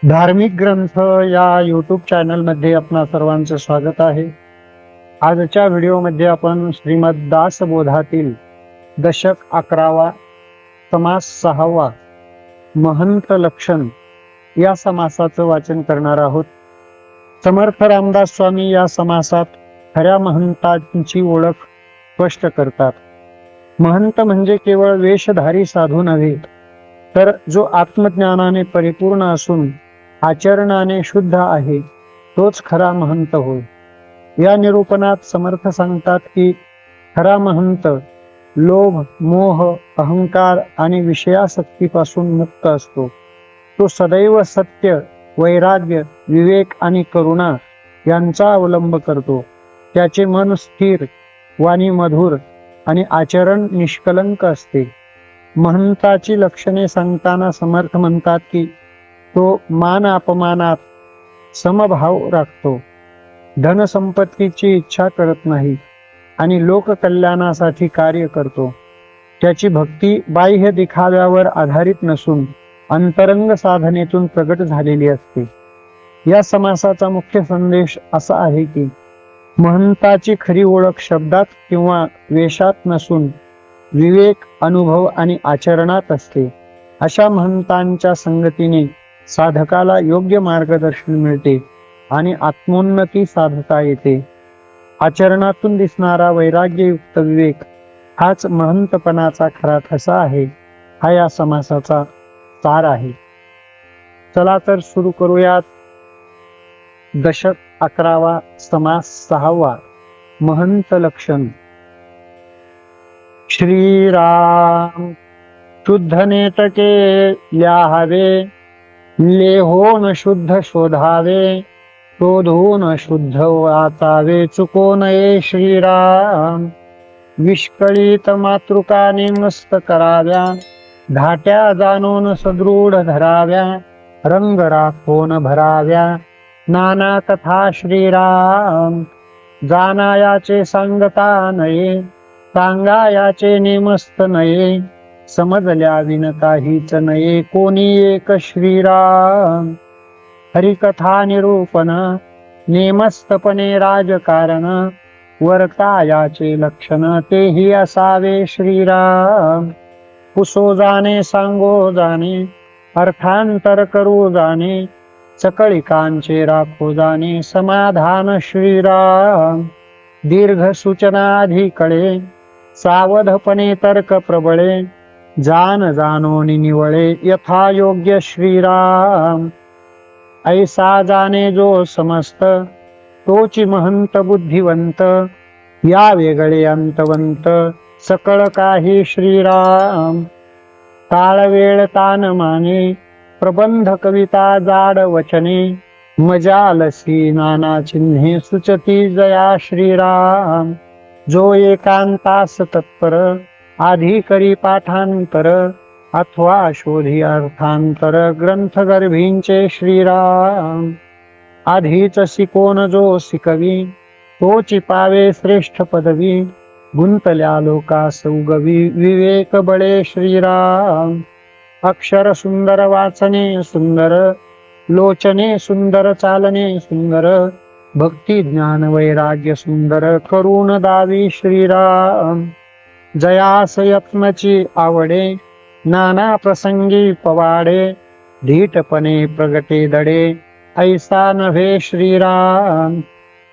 धार्मिक ग्रंथ या यूट्यूब चॅनलमध्ये आपणा सर्वांचं स्वागत आहे. आजच्या व्हिडिओमध्ये आपण श्रीमद दासबोधातील दशक 11वा समास 6वा महंत लक्षण या समासाचं वाचन करणार आहोत. समर्थ रामदास स्वामी या समासात खऱ्या महंतांची ओळख स्पष्ट करतात. महंत म्हणजे केवळ वेशधारी साधू नव्हे, तर जो आत्मज्ञानाने परिपूर्ण असून आचरणाने शुद्ध आहे, तोच खरा महंत होय. या निरूपणात समर्थ सांगतात की खरा महंत लोभ, मोह, अहंकार आणि विषयासक्तीपासून मुक्त असतो. तो सदैव सत्य, वैराग्य, विवेक आणि करुणा यांचा अवलंब करतो. त्याचे मन स्थिर, वाणी मधुर आणि आचरण निष्कलंक असते. महंताची लक्षणे सांगताना समर्थ म्हणतात की तो मान अपमानात समभाव राखतो, धनसंपत्तीची इच्छा करत नाही आणि लोककल्याणासाठी कार्य करतो. त्याची भक्ती बाह्य दिखाव्यावर आधारित नसून अंतरंग साधनेतून प्रगट झालेली असते. या समासाचा मुख्य संदेश असा आहे की महंताची खरी ओळख शब्दात किंवा वेशात नसून विवेक, अनुभव आणि आचरणात असते. अशा महंतांच्या संगतीने साधकाला योग्य मार्गदर्शन मिळते आणि आत्मोन्नती साधता येते. आचरणातून दिसणारा वैराग्ययुक्त विवेक हाच महंतपणाचा खरा ठसा आहे. हा या समासाचा सार आहे. चला तर सुरू करूयात. दशक 11वा समास 6वा महंत लक्षण. श्रीराम शुद्ध नेटके ल्याहावे, लेहोन शुद्ध शोधावे, शोधून शुद्ध वाचावे, चुको नये श्रीराम. विष्कळीत मातृकाने मस्त कराव्या, धाट्या जाणून सदृढ धराव्या, रंग राखून भराव्या, नाना कथा श्रीराम. जाणायाचे सांगता नये, सांगायाचे नेमस्त नये, समजल्या विन काहीच नये, कोणी एक श्रीराम. हरिकथा निरूपण, नेमस्तपणे राजकारण, वर्तायाचे लक्षण तेही असावे श्रीराम. पुसो जाणे, सांगो जाणे, अर्थांतर करू जाणे, सकळिकांचे राखो जाणे, समाधान श्रीराम. दीर्घ सूचना अधिकळे, सावधपणे तर्क प्रबळे, जान जाणोन निवळे, यथा योग्य श्रीराम. ऐसा जाणे जो समस्त, तोची महंत बुद्धिवंत, या वेगळे अंतवंत, सकळ काही श्रीराम. काळ वेळ तान माने, प्रबंध कविता जाड वचने, मजालसी नाना चिन्हे, सुचती जया श्रीराम. जो एकांतास तत्पर, आधी करी पाठांतर, अथवा शोधी अर्थांतर, ग्रंथ गर्भींचे श्रीराम. आधीच शिकोन जो शिकवी, तोची पावे श्रेष्ठ पदवी, गुंतल्या लोकास उगवी, विवेक बळे श्रीराम. अक्षर सुंदर वाचने सुंदर, लोचने सुंदर चालने सुंदर, भक्ती ज्ञान वैराग्य सुंदर, करून दावी श्रीराम. जयास यत्नची आवडे, नाना प्रसंगी पवाडे, धीटपणे प्रगटे दडे, ऐसा नव्हे श्रीराम.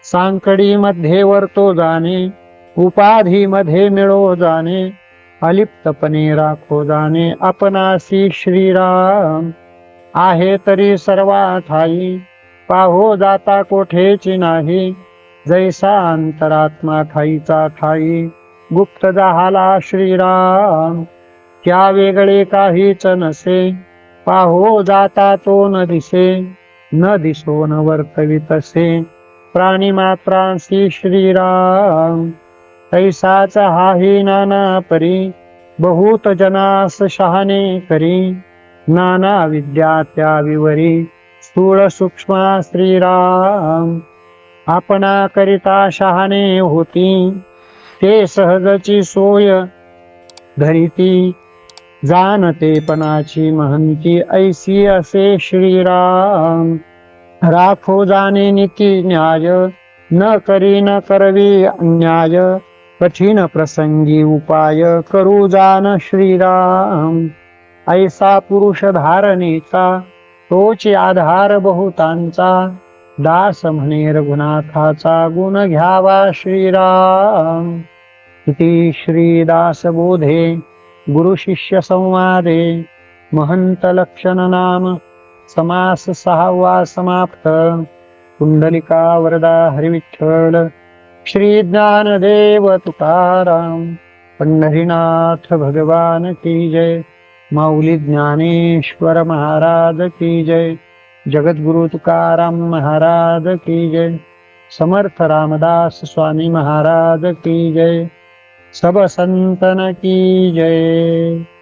सांकडी मध्ये वर्तो जाणे, उपाधी मध्ये मिळो जाणे, अलिप्तपणे राखो जाणे, आपणासी श्रीराम. आहे तरी सर्वा ठाई, पाहो जाता कोठेची नाही, जैसा अंतरात्मा ठाईचा ठाई, गुप्त जाहाला श्रीराम. त्या वेगळे काहीच नसे, पाहो जाता तो न दिसे, न दिसो न वर्तवितसे, प्राणी मात्रांसी श्रीराम. तैसाच हाही नाना परी, बहुत जनास शहाणे करी, नाना विद्या त्या विवरी, स्थूळ सूक्ष्म श्रीराम. आपणा करिता शहाणे होती, ते सहजची सोय धरिती, जाणते पणाची महंती ऐसी असे श्रीराम. राखो जाणे नीती न्याय न करी न करवी अन्याय. कठीण प्रसंगी उपाय करू जाण श्रीराम. ऐसा पुरुष धारणेचा तोची आधार बहुतांचा. दास म्हणे रघुनाथाचा गुण घ्यावा श्रीराम. इति श्रीदास बोधे गुरु शिष्य संवादे महंत लक्षण नाम समास 6वा समाप्त. कुंडलिका वरदा हरिविठ्ठल श्री ज्ञानदेव तुकाराम. पंढरीनाथ भगवान की जय. माऊली ज्ञानेश्वर महाराज की जय. जगद्गुरु तुकाराम महाराज की जय. समर्थ रामदास स्वामी महाराज की जय. सब संतन की जय.